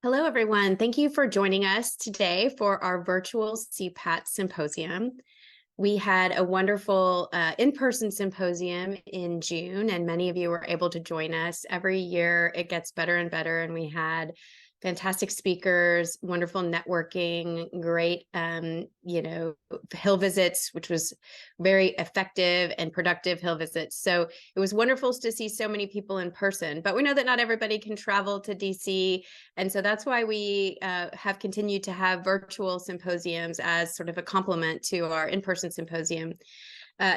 Hello, everyone. Thank you for joining us today for our virtual CPAT Symposium. We had a wonderful in-person symposium in June, and many of you were able to join us. Every year it gets better and better, and we had fantastic speakers, wonderful networking, great, Hill visits, which was very effective and productive Hill visits. So it was wonderful to see so many people in person, but we know that not everybody can travel to DC. And so that's why we have continued to have virtual symposiums as sort of a complement to our in-person symposium.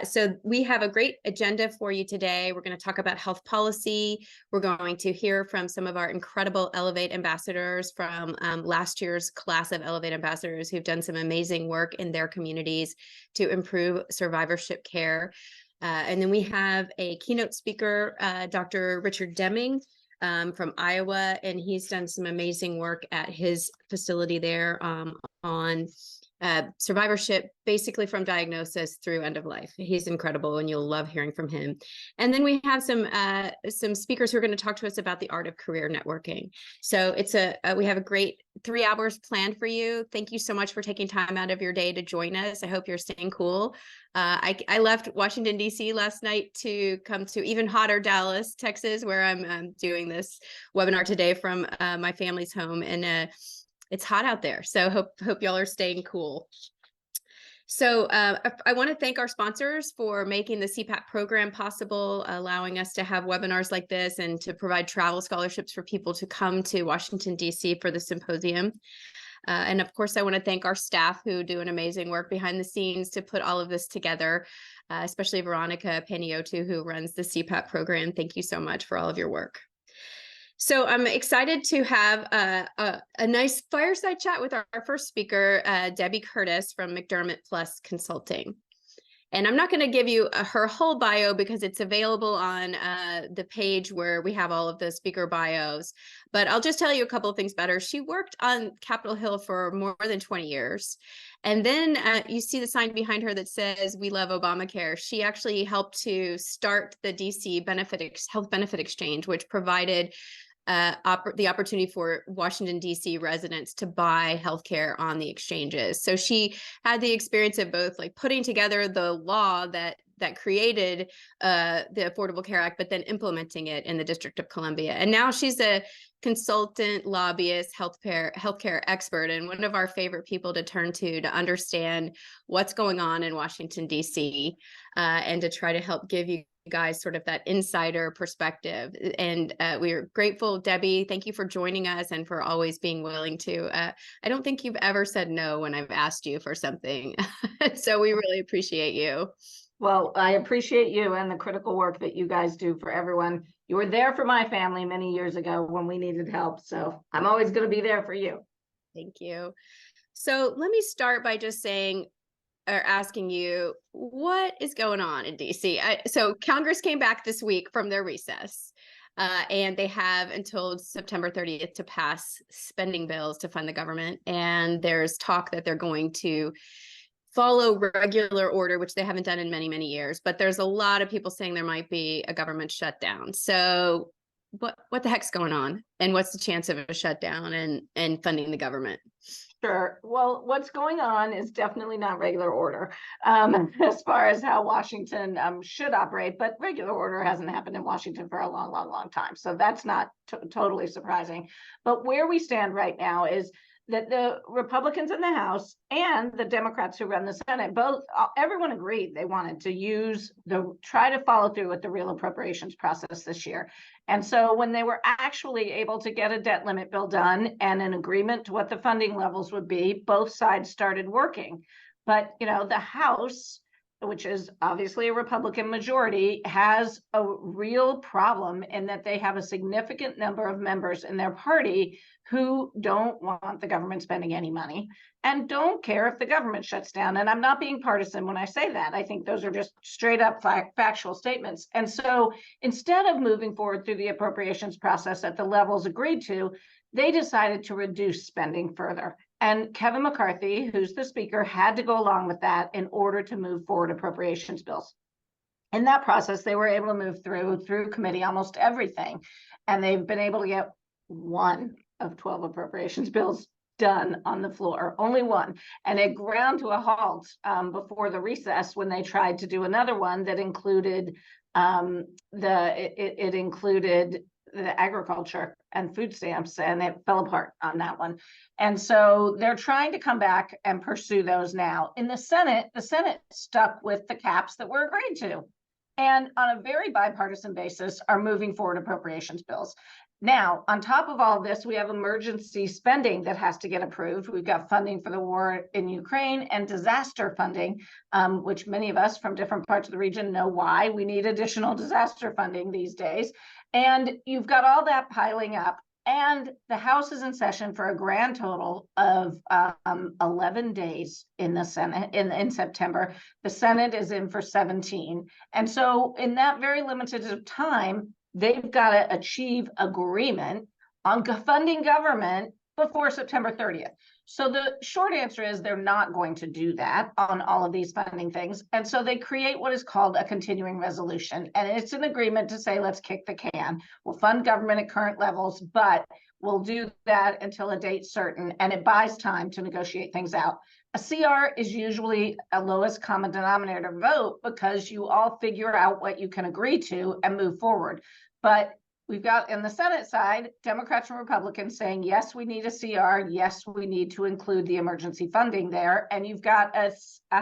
So we have a great agenda for you today. We're going to talk about health policy. We're going to hear from some of our incredible Elevate ambassadors from last year's class of Elevate ambassadors who've done some amazing work in their communities to improve survivorship care. And then we have a keynote speaker, Dr. Richard Deming, from Iowa, and he's done some amazing work at his facility there on survivorship, basically from diagnosis through end of life. He's incredible, and you'll love hearing from him. And then we have some speakers who are going to talk to us about the art of career networking. So we have a great 3 hours planned for you. Thank you so much for taking time out of your day to join us. I hope you're staying cool. I left Washington, D.C. last night to come to even hotter Dallas, Texas, where I'm doing this webinar today from my family's home. And it's hot out there. So hope y'all are staying cool. So I want to thank our sponsors for making the CPAT program possible, allowing us to have webinars like this and to provide travel scholarships for people to come to Washington, D.C. for the symposium. And of course, I want to thank our staff who do an amazing work behind the scenes to put all of this together, especially Veronica Paniotu, who runs the CPAT program. Thank you so much for all of your work. So I'm excited to have a nice fireside chat with our first speaker, Debra Curtis from McDermott Plus Consulting. And I'm not going to give you her whole bio because it's available on the page where we have all of the speaker bios. But I'll just tell you a couple of things about her. She worked on Capitol Hill for more than 20 years. And then you see the sign behind her that says, "We love Obamacare." She actually helped to start the DC Health Benefit Exchange, which provided the opportunity for Washington, D.C. residents to buy healthcare on the exchanges. So she had the experience of both like putting together the law that created the Affordable Care Act, but then implementing it in the District of Columbia. And now she's a consultant, lobbyist, healthcare expert, and one of our favorite people to turn to understand what's going on in Washington, D.C., and to try to help give you guys sort of that insider perspective. And we are grateful, Debbie. Thank you for joining us and for always being willing to. I don't think you've ever said no when I've asked you for something. So we really appreciate you. Well, I appreciate you and the critical work that you guys do for everyone. You were there for my family many years ago when we needed help. So I'm always going to be there for you. Thank you. So let me start by just saying, or asking you, what is going on in DC? So Congress came back this week from their recess, and they have until September 30th to pass spending bills to fund the government. And there's talk that they're going to follow regular order, which they haven't done in many, many years. But there's a lot of people saying there might be a government shutdown. So what the heck's going on? And what's the chance of a shutdown and funding the government? Sure. Well, what's going on is definitely not regular order as far as how Washington should operate, but regular order hasn't happened in Washington for a long, long, long time. So that's not totally surprising. But where we stand right now is that the Republicans in the House and the Democrats who run the Senate, everyone agreed they wanted to try to follow through with the real appropriations process this year. And so when they were actually able to get a debt limit bill done and an agreement to what the funding levels would be, both sides started working. But, the House, which is obviously a Republican majority, has a real problem in that they have a significant number of members in their party who don't want the government spending any money and don't care if the government shuts down. And I'm not being partisan when I say that. I think those are just straight up factual statements. And so instead of moving forward through the appropriations process at the levels agreed to, they decided to reduce spending further. And Kevin McCarthy, who's the speaker, had to go along with that in order to move forward appropriations bills. In that process, they were able to move through committee almost everything. And they've been able to get one of 12 appropriations bills done on the floor, only one. And it ground to a halt before the recess when they tried to do another one that included it included the agriculture and food stamps, and it fell apart on that one. And so they're trying to come back and pursue those now. In the Senate stuck with the caps that were agreed to, and on a very bipartisan basis are moving forward appropriations bills. Now, on top of all of this, we have emergency spending that has to get approved. We've got funding for the war in Ukraine and disaster funding, which many of us from different parts of the region know why we need additional disaster funding these days. And you've got all that piling up, and the House is in session for a grand total of 11 days in the Senate in September. The Senate is in for 17. And so in that very limited time, they've got to achieve agreement on funding government before September 30th. So the short answer is they're not going to do that on all of these funding things. And so they create what is called a continuing resolution. And it's an agreement to say, let's kick the can. We'll fund government at current levels, but we'll do that until a date certain. And it buys time to negotiate things out. A CR is usually a lowest common denominator vote because you all figure out what you can agree to and move forward. But we've got in the Senate side, Democrats and Republicans saying, yes, we need a CR. Yes, we need to include the emergency funding there. And you've got a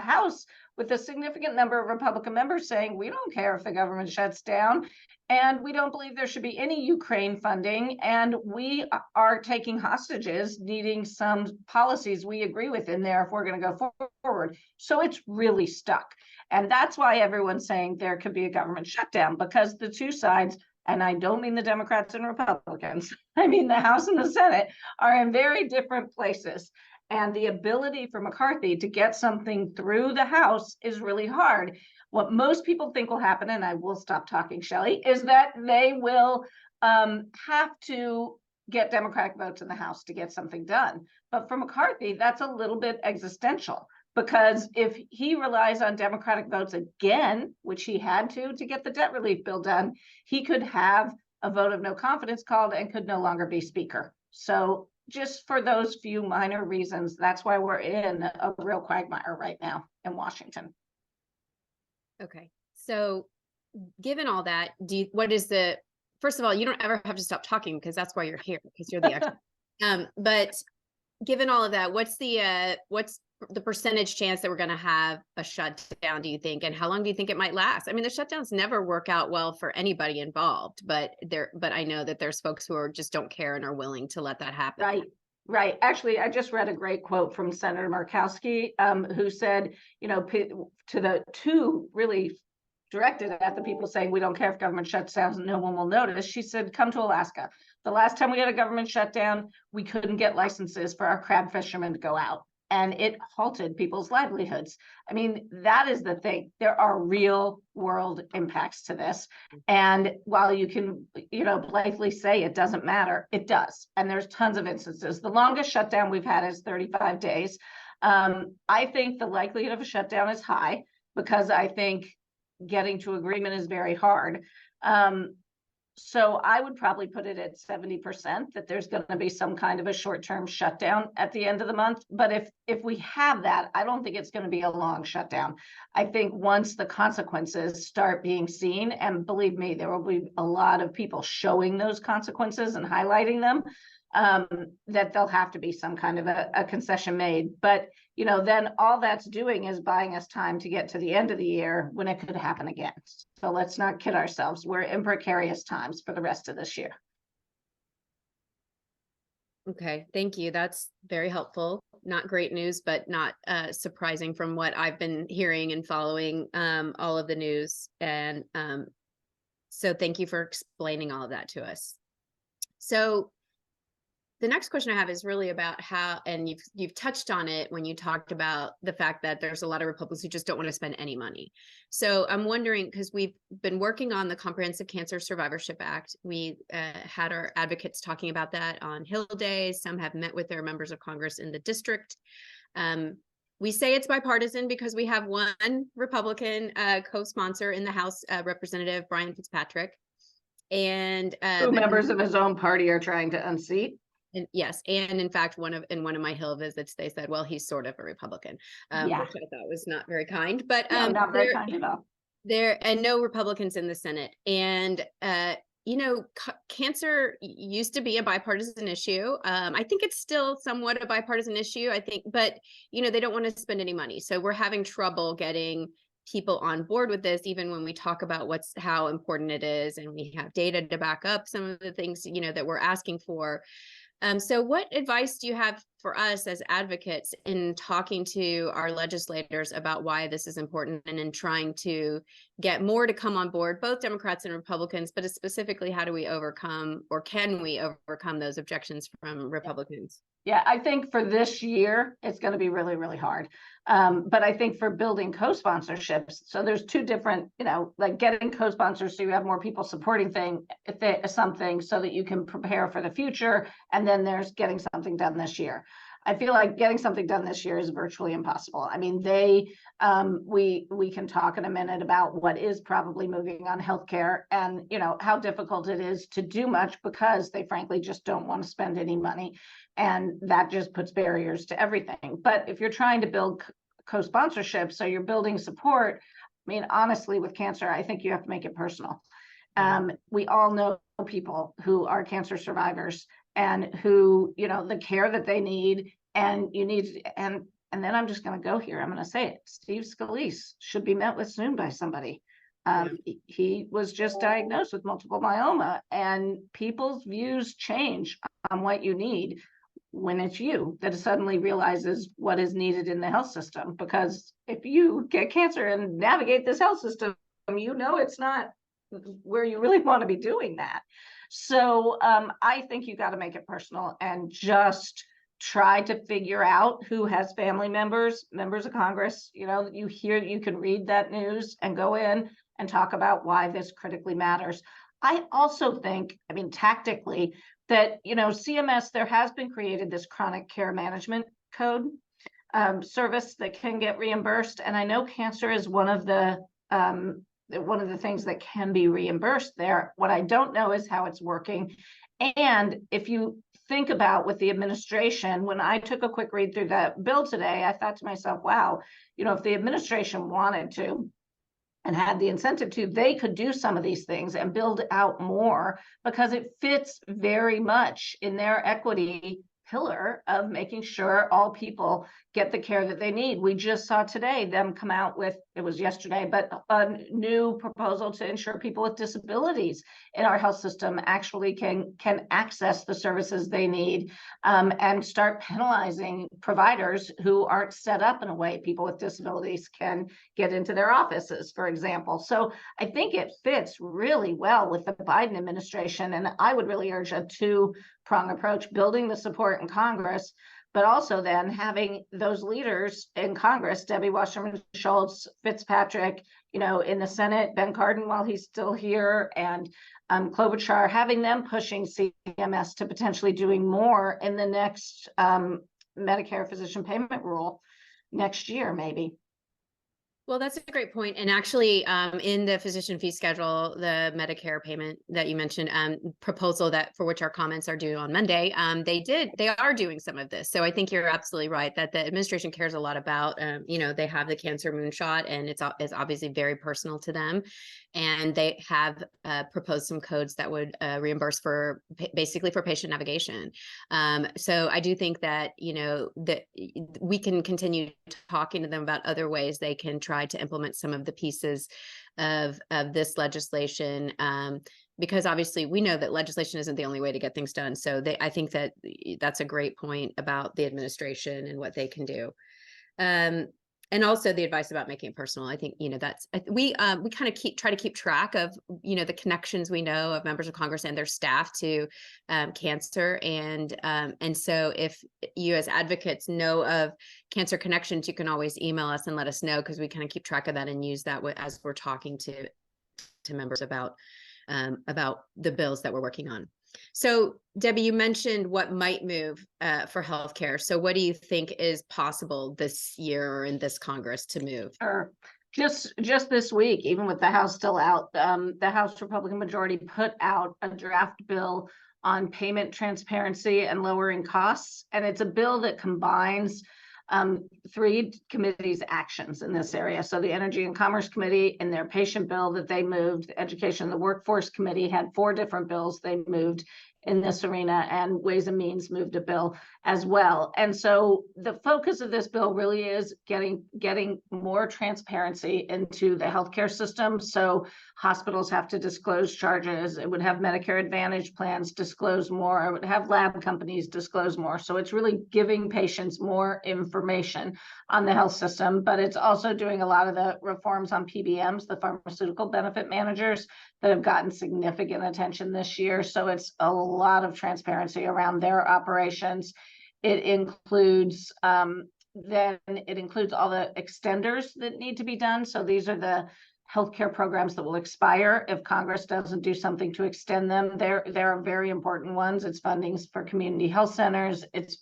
House with a significant number of Republican members saying, we don't care if the government shuts down. And we don't believe there should be any Ukraine funding. And we are taking hostages, needing some policies we agree with in there if we're going to go forward. So it's really stuck. And that's why everyone's saying there could be a government shutdown, because the two sides, and I don't mean the Democrats and Republicans, I mean the House and the Senate, are in very different places. And the ability for McCarthy to get something through the House is really hard. What most people think will happen, and I will stop talking, Shelley, is that they will have to get Democratic votes in the House to get something done. But for McCarthy, that's a little bit existential, because if he relies on Democratic votes again, which he had to get the debt relief bill done, he could have a vote of no confidence called and could no longer be Speaker. So just for those few minor reasons, that's why we're in a real quagmire right now in Washington. Okay. So given all that, first of all, you don't ever have to stop talking because that's why you're here, because you're the expert. But given all of that, what's the percentage chance that we're going to have a shutdown, do you think? And how long do you think it might last? I mean, the shutdowns never work out well for anybody involved, but I know that there's folks who just don't care and are willing to let that happen. Right. Actually, I just read a great quote from Senator Murkowski, who said, to the two really directed at the people saying, we don't care if government shuts down, no one will notice. She said, come to Alaska. The last time we had a government shutdown, we couldn't get licenses for our crab fishermen to go out, and it halted people's livelihoods. I mean, that is the thing. There are real world impacts to this. And while you can, blithely say it doesn't matter, it does. And there's tons of instances. The longest shutdown we've had is 35 days. I think the likelihood of a shutdown is high, because I think getting to agreement is very hard. So I would probably put it at 70% that there's going to be some kind of a short-term shutdown at the end of the month. But if we have that, I don't think it's going to be a long shutdown. I think once the consequences start being seen, and believe me, there will be a lot of people showing those consequences and highlighting them, that there'll have to be some kind of a concession made. But then all that's doing is buying us time to get to the end of the year when it could happen again. So let's not kid ourselves. We're in precarious times for the rest of this year. Okay, thank you. That's very helpful. Not great news, but not surprising from what I've been hearing and following all of the news. And so thank you for explaining all of that to us. So the next question I have is really about how, and you've touched on it when you talked about the fact that there's a lot of Republicans who just don't want to spend any money. So I'm wondering, because we've been working on the Comprehensive Cancer Survivorship Act, we had our advocates talking about that on Hill days. Some have met with their members of Congress in the district. We say it's bipartisan because we have one Republican co-sponsor in the House, Representative Brian Fitzpatrick. And two members of his own party are trying to unseat. And yes, and in fact, in one of my Hill visits, they said, "Well, he's sort of a Republican," Yeah, which I thought was not very kind. But no, not very kind at all. there and no Republicans in the Senate, and cancer used to be a bipartisan issue. I think it's still somewhat a bipartisan issue. I think, but they don't want to spend any money, so we're having trouble getting people on board with this, even when we talk about how important it is, and we have data to back up some of the things that we're asking for. So what advice do you have for us as advocates in talking to our legislators about why this is important, and in trying to get more to come on board, both Democrats and Republicans, but specifically, how do we overcome, or can we overcome, those objections from Republicans? Yeah, I think for this year, it's going to be really, really hard. But I think for building co-sponsorships, so there's two different, like getting co-sponsors so you have more people supporting something so that you can prepare for the future. And then there's getting something done this year. I feel like getting something done this year is virtually impossible. I mean, we can talk in a minute about what is probably moving on healthcare, and how difficult it is to do much because they frankly just don't want to spend any money, and that just puts barriers to everything. But if you're trying to build co-sponsorship, so you're building support, I mean, honestly, with cancer, I think you have to make it personal. We all know people who are cancer survivors, and who, the care that they need, and and then I'm just going to go here. I'm going to say it. Steve Scalise should be met with soon by somebody. He was just diagnosed with multiple myeloma, and people's views change on what you need when it's you that suddenly realizes what is needed in the health system. Because if you get cancer and navigate this health system, it's not where you really want to be doing that. So I think you got to make it personal, and just try to figure out who has family members of Congress. You can read that news and go in and talk about why this critically matters. I also think, tactically, that, CMS, there has been created this chronic care management code service that can get reimbursed. And I know cancer is one of the things that can be reimbursed there. What I don't know is how it's working. And if you think about with the administration, when I took a quick read through the bill today, I thought to myself, wow, if the administration wanted to and had the incentive to, they could do some of these things and build out more, because it fits very much in their equity pillar of making sure all people get the care that they need. We just saw today them come out with, it was yesterday, but a new proposal to ensure people with disabilities in our health system actually can access the services they need, and start penalizing providers who aren't set up in a way people with disabilities can get into their offices, for example. So I think it fits really well with the Biden administration, and I would really urge a two-prong approach: building the support in Congress, but also then having those leaders in Congress, Debbie Wasserman Schultz, Fitzpatrick, in the Senate, Ben Cardin while he's still here, and Klobuchar, having them pushing CMS to potentially doing more in the next Medicare physician payment rule next year, maybe. Well, that's a great point. And actually, in the physician fee schedule, the Medicare payment that you mentioned, proposal for which our comments are due on Monday, they are doing some of this. So I think you're absolutely right that the administration cares a lot about, they have the cancer moonshot, and it's obviously very personal to them. And they have proposed some codes that would reimburse basically for patient navigation. So I do think that, that we can continue talking to them about other ways they can try to implement some of the pieces of this legislation, because obviously we know that legislation isn't the only way to get things done. So I think that's a great point about the administration and what they can do. And also the advice about making it personal. I think, that's, we kind of try to keep track of, the connections we know of members of Congress and their staff to cancer. And so if you as advocates know of cancer connections, you can always email us and let us know, because we kind of keep track of that and use that as we're talking to members about the bills that we're working on. So, Debbie, you mentioned what might move for healthcare. So what do you think is possible this year or in this Congress to move? Sure. Just this week, even with the House still out, the House Republican majority put out a draft bill on payment transparency and lowering costs. And it's a bill that combines three committees' actions in this area. So the Energy and Commerce Committee, in their patient bill that they moved, the Education and the Workforce Committee had 4 different bills they moved in this arena, and Ways and Means moved a bill as well. And so the focus of this bill really is getting more transparency into the healthcare system. So hospitals have to disclose charges. It would have Medicare Advantage plans disclose more. It would have lab companies disclose more. So it's really giving patients more information on the health system, but it's also doing a lot of the reforms on PBMs, the pharmaceutical benefit managers, that have gotten significant attention this year. So it's a lot of transparency around their operations. It includes all the extenders that need to be done. So these are the healthcare programs that will expire if Congress doesn't do something to extend them. There are very important ones. It's fundings for community health centers. It's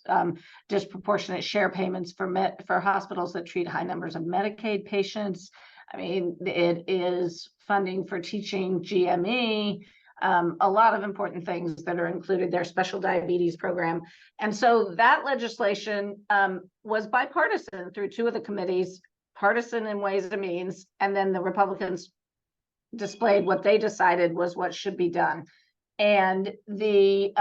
disproportionate share payments for hospitals that treat high numbers of Medicaid patients. I mean, it is funding for teaching GME, a lot of important things that are included, their special diabetes program. And so that legislation was bipartisan through 2 of the committees, partisan in Ways and Means, and then the Republicans displayed what they decided was what should be done. And the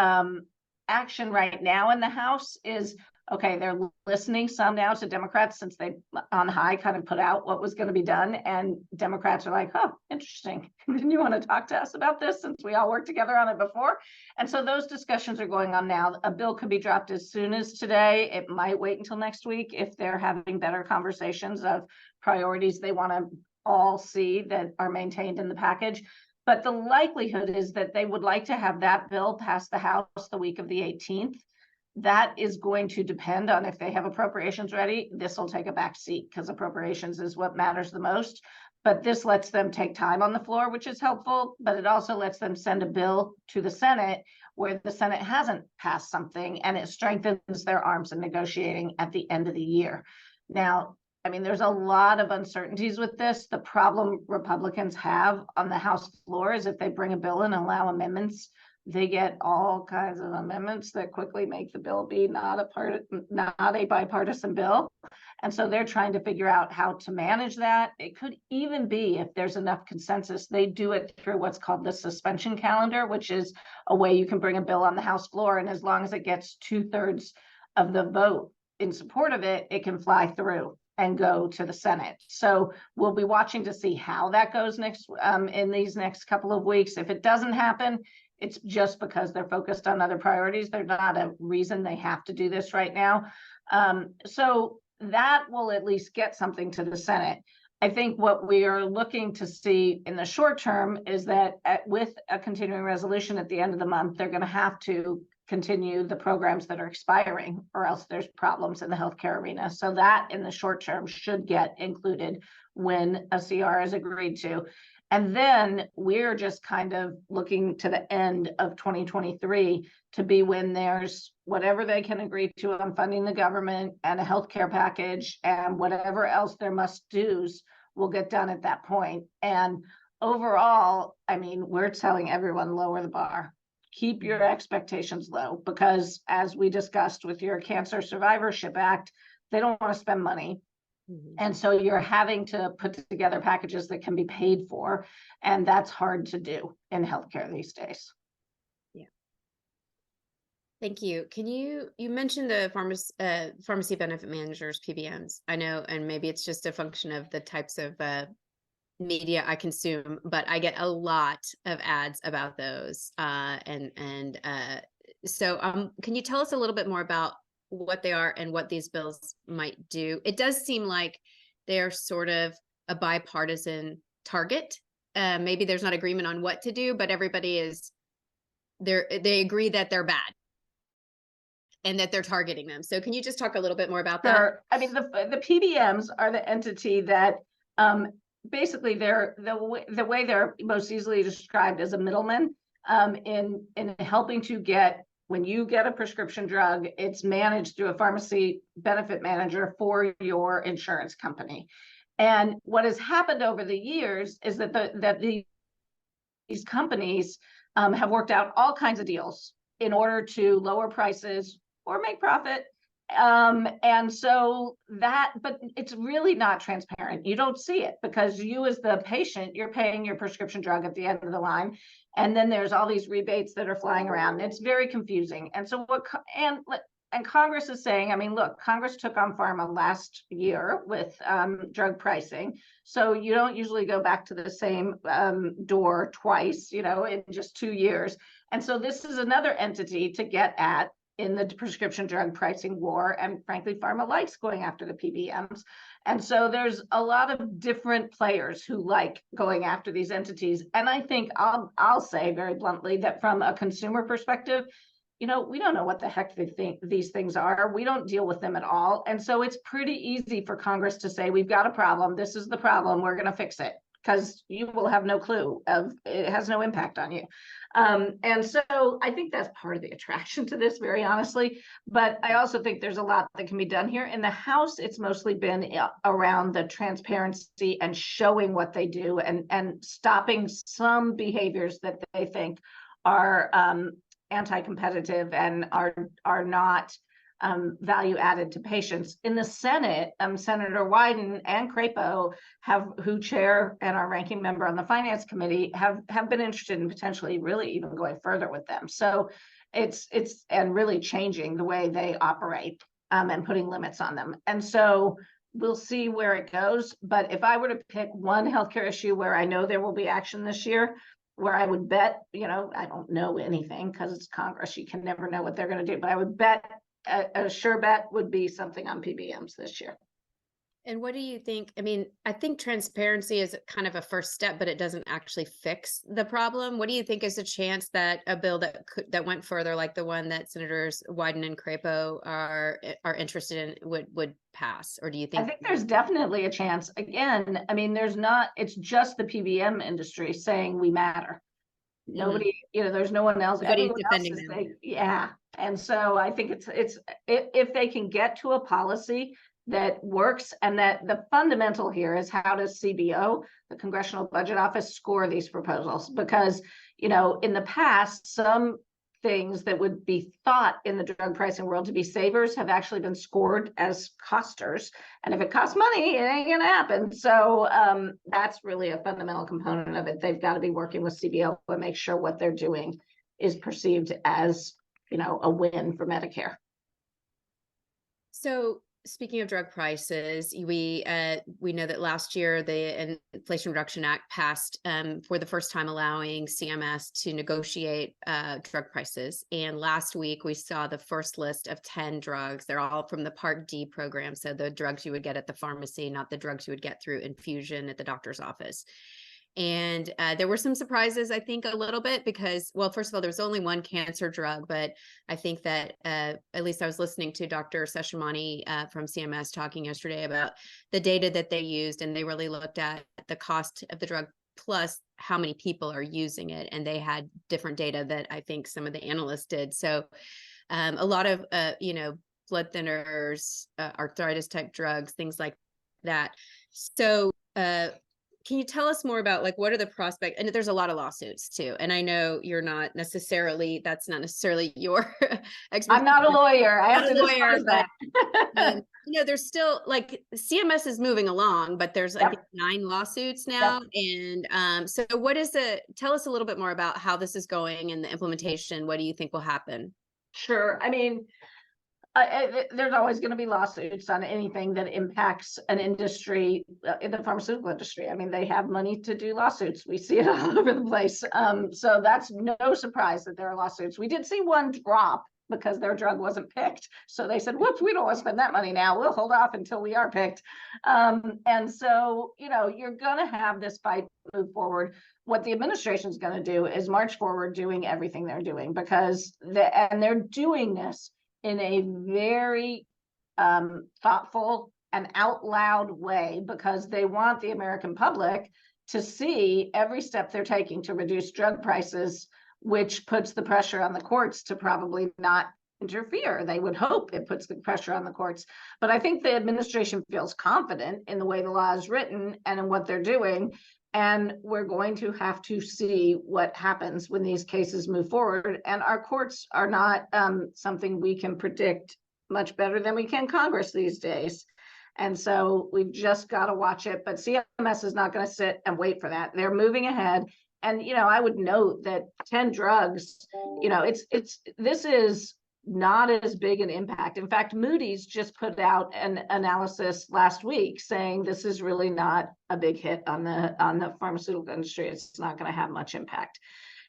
action right now in the House is, okay, they're listening some now to Democrats, since they on high kind of put out what was going to be done. And Democrats are like, oh, interesting. Didn't you want to talk to us about this, since we all worked together on it before? And so those discussions are going on now. A bill could be dropped as soon as today. It might wait until next week if they're having better conversations of priorities they want to all see that are maintained in the package. But the likelihood is that they would like to have that bill pass the House the week of the 18th. That is going to depend on if they have appropriations ready. This will take a back seat because appropriations is what matters the most. But this lets them take time on the floor, which is helpful, but it also lets them send a bill to the Senate where the Senate hasn't passed something, and it strengthens their arms in negotiating at the end of the year. Now, I mean, there's a lot of uncertainties with this. The problem Republicans have on the House floor is if they bring a bill and allow amendments, they get all kinds of amendments that quickly make the bill be not a bipartisan bill. And so they're trying to figure out how to manage that. It could even be, if there's enough consensus, they do it through what's called the suspension calendar, which is a way you can bring a bill on the House floor, and as long as it gets 2/3 of the vote in support of it, it can fly through and go to the Senate. So we'll be watching to see how that goes next in these next couple of weeks. If it doesn't happen, it's just because they're focused on other priorities. There's not a reason they have to do this right now. So that will at least get something to the Senate. I think what we are looking to see in the short term is that with a continuing resolution at the end of the month, they're going to have to continue the programs that are expiring, or else there's problems in the healthcare arena. So that in the short term should get included when a CR is agreed to. And then we're just kind of looking to the end of 2023 to be when there's whatever they can agree to on funding the government and a healthcare package, and whatever else their must-dos will get done at that point. And overall, I mean, we're telling everyone, lower the bar. Keep your expectations low, because as we discussed with your Cancer Survivorship Act, they don't want to spend money. And so you're having to put together packages that can be paid for, and that's hard to do in healthcare these days. Yeah. Thank you. Can you mentioned the pharmacy benefit managers, PBMs. I know, and maybe it's just a function of the types of media I consume, but I get a lot of ads about those. So can you tell us a little bit more about what they are and what these bills might do? It does seem like they're sort of a bipartisan target. Maybe there's not agreement on what to do, but everybody is there. They agree that they're bad and that they're targeting them. So can you just talk a little bit more about that? Sure. I mean, the PBMs are the entity that basically they're the way they're most easily described as a middleman in helping to get, when you get a prescription drug, it's managed through a pharmacy benefit manager for your insurance company. And what has happened over the years is that these companies have worked out all kinds of deals in order to lower prices or make profit. And so that, but it's really not transparent. You don't see it because you as the patient, you're paying your prescription drug at the end of the line. And then there's all these rebates that are flying around. It's very confusing. And so and Congress is saying, I mean, look, Congress took on pharma last year with drug pricing. So you don't usually go back to the same door twice, in just 2 years. And so this is another entity to get at in the prescription drug pricing war. And frankly, pharma likes going after the PBMs. And so there's a lot of different players who like going after these entities. And I think I'll say very bluntly that from a consumer perspective, we don't know what the heck they think these things are. We don't deal with them at all. And so it's pretty easy for Congress to say, we've got a problem. This is the problem. We're going to fix it, because you will have no clue it has no impact on you. And so I think that's part of the attraction to this, very honestly. But I also think there's a lot that can be done here. In the House, it's mostly been around the transparency and showing what they do and stopping some behaviors that they think are anti-competitive and are not value added to patients. In the Senate, Senator Wyden and Crapo, who chair and are ranking member on the Finance Committee, have been interested in potentially really even going further with them. So it's and really changing the way they operate and putting limits on them. And so we'll see where it goes. But if I were to pick one healthcare issue where I know there will be action this year, where I would bet, I don't know anything because it's Congress, you can never know what they're going to do, but I would bet a sure bet would be something on PBMs this year. And what do you think? I mean, I think transparency is kind of a first step, but it doesn't actually fix the problem. What do you think is a chance that a bill that went further, like the one that Senators Wyden and Crapo are interested in, would pass? Or do you think? I think there's definitely a chance. Again, I mean, it's just the PBM industry saying we matter. Nobody, there's no one else. Nobody's defending them. Yeah. And so I think it's if they can get to a policy that works, and that the fundamental here is, how does CBO, the Congressional Budget Office, score these proposals? Because, in the past, some things that would be thought in the drug pricing world to be savers have actually been scored as costers. And if it costs money, it ain't going to happen. So that's really a fundamental component of it. They've got to be working with CBO and make sure what they're doing is perceived as, a win for Medicare. So speaking of drug prices, we know that last year the Inflation Reduction Act passed for the first time, allowing CMS to negotiate drug prices. And last week we saw the first list of 10 drugs. They're all from the Part D program, so the drugs you would get at the pharmacy, not the drugs you would get through infusion at the doctor's office. And there were some surprises, I think, a little bit, because, well, first of all, there's only one cancer drug, but I think that at least I was listening to Dr. Seshmani from CMS talking yesterday about the data that they used, and they really looked at the cost of the drug plus how many people are using it. And they had different data that I think some of the analysts did. So a lot of, blood thinners, arthritis type drugs, things like that. So can you tell us more about, like, what are the prospects? And there's a lot of lawsuits too. And I know that's not necessarily your expertise. I'm not a lawyer. I have to disclose that. There's still, like, CMS is moving along, but there's I think 9 lawsuits now. Yep. And so tell us a little bit more about how this is going and the implementation. What do you think will happen? Sure. I mean, there's always going to be lawsuits on anything that impacts an industry, in the pharmaceutical industry. I mean, they have money to do lawsuits. We see it all over the place. So that's no surprise that there are lawsuits. We did see one drop because their drug wasn't picked. So they said, whoops, we don't want to spend that money now. We'll hold off until we are picked. And so, you're going to have this fight move forward. What the administration is going to do is march forward doing everything they're doing, because they're doing this in a very thoughtful and out loud way, because they want the American public to see every step they're taking to reduce drug prices, which puts the pressure on the courts to probably not interfere. They would hope it puts the pressure on the courts. But I think the administration feels confident in the way the law is written and in what they're doing. And we're going to have to see what happens when these cases move forward. And our courts are not something we can predict much better than we can Congress these days. And so we've just got to watch it. But CMS is not going to sit and wait for that. They're moving ahead. And, you know, I would note that 10 drugs, you know, this is not as big an impact. In fact, Moody's just put out an analysis last week saying this is really not a big hit on the pharmaceutical industry. It's not going to have much impact.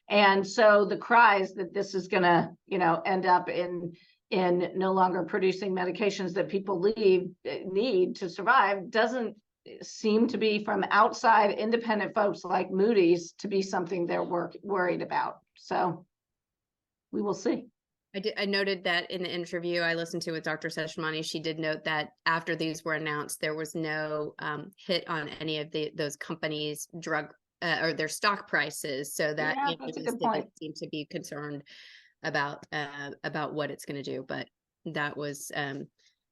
And so the cries that this is going to, you know, end up in no longer producing medications that people need to survive doesn't seem to be, from outside independent folks like Moody's, to be something they're worried about. So we will see. I noted that in the interview I listened to with Dr. Seshmani, she did note that after these were announced, there was no hit on any of those companies' drug or their stock prices. So that that's a good point. Seem to be concerned about what it's going to do. But that was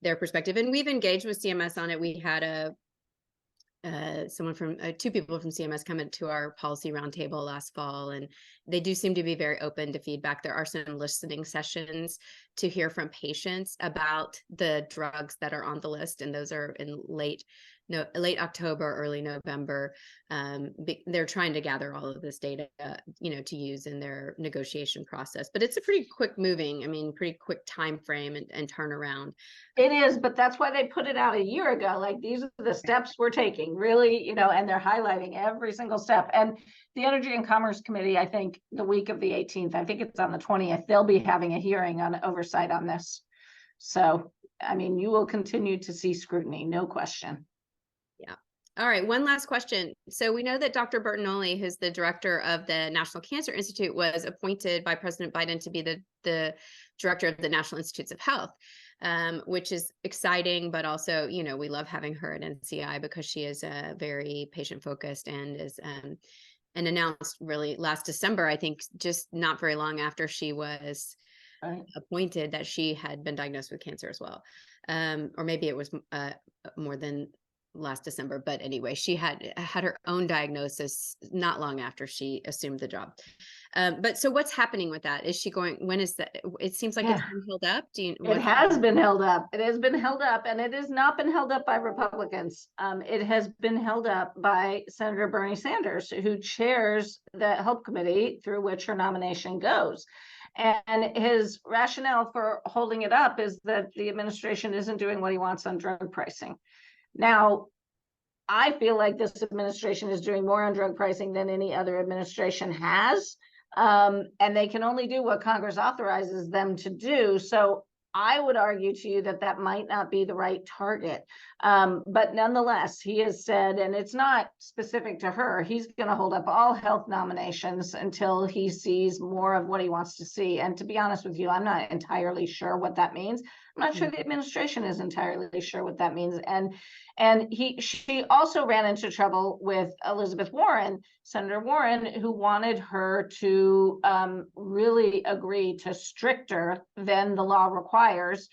their perspective, and we've engaged with CMS on it. We had two people from CMS come into our policy roundtable last fall, and they do seem to be very open to feedback. There are some listening sessions to hear from patients about the drugs that are on the list, and those are in late October, early November. They're trying to gather all of this data, you know, to use in their negotiation process. But it's a pretty quick time frame and turnaround. It is, but that's why they put it out a year ago. Like, these are the steps we're taking, really, you know, and they're highlighting every single step. And the Energy and Commerce Committee, I think the week of the 18th, I think it's on the 20th, they'll be having a hearing on oversight on this. So, I mean, you will continue to see scrutiny, no question. Yeah. All right. One last question. So we know that Dr. Bertagnolli, who's the director of the National Cancer Institute, was appointed by President Biden to be the director of the National Institutes of Health, which is exciting. But also, you know, we love having her at NCI because she is very patient focused and is and announced really last December, I think, just not very long after she was appointed, that she had been diagnosed with cancer as well. Or maybe it was more than last December, but anyway, she had her own diagnosis not long after she assumed the job. But so what's happening with that? Is she going, when is that? It seems like it's been held up. It has been held up. It has been held up, and it has not been held up by Republicans. It has been held up by Senator Bernie Sanders, who chairs the Health Committee through which her nomination goes. And his rationale for holding it up is that the administration isn't doing what he wants on drug pricing. Now, I feel like this administration is doing more on drug pricing than any other administration has. And they can only do what Congress authorizes them to do. So I would argue to you that that might not be the right target. But nonetheless, he has said, and it's not specific to her, he's going to hold up all health nominations until he sees more of what he wants to see. And to be honest with you, I'm not entirely sure what that means. I'm not sure the administration is entirely sure what that means. And she also ran into trouble with Elizabeth Warren, Senator Warren, who wanted her to really agree to stricter than the law requires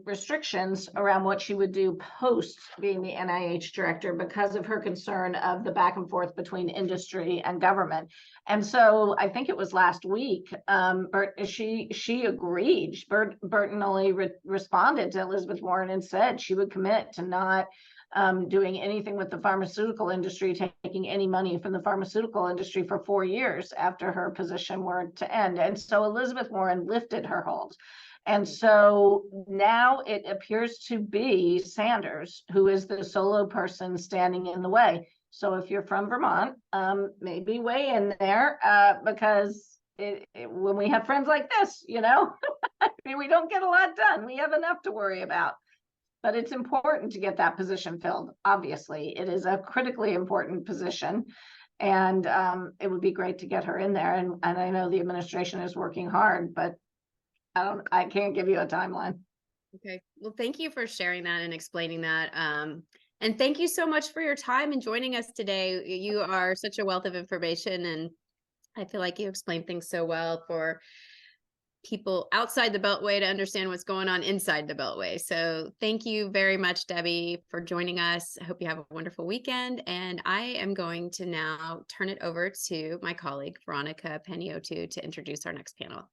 restrictions around what she would do post being the NIH director, because of her concern of the back and forth between industry and government. And so I think it was last week, she agreed. Bertagnolli responded to Elizabeth Warren and said she would commit to not doing anything with the pharmaceutical industry, taking any money from the pharmaceutical industry for 4 years after her position were to end. And so Elizabeth Warren lifted her hold. And so now it appears to be Sanders who is the solo person standing in the way. So if you're from Vermont, maybe weigh in there because when we have friends like this, you know, I mean, we don't get a lot done. We have enough to worry about. But it's important to get that position filled. Obviously, it is a critically important position. And it would be great to get her in there. And I know the administration is working hard, but I can't give you a timeline. Okay. Well, thank you for sharing that and explaining that. And thank you so much for your time and joining us today. You are such a wealth of information, and I feel like you explained things so well for people outside the Beltway to understand what's going on inside the Beltway. So thank you very much, Debbie, for joining us. I hope you have a wonderful weekend. And I am going to now turn it over to my colleague, Veronica Peniotu, to introduce our next panel.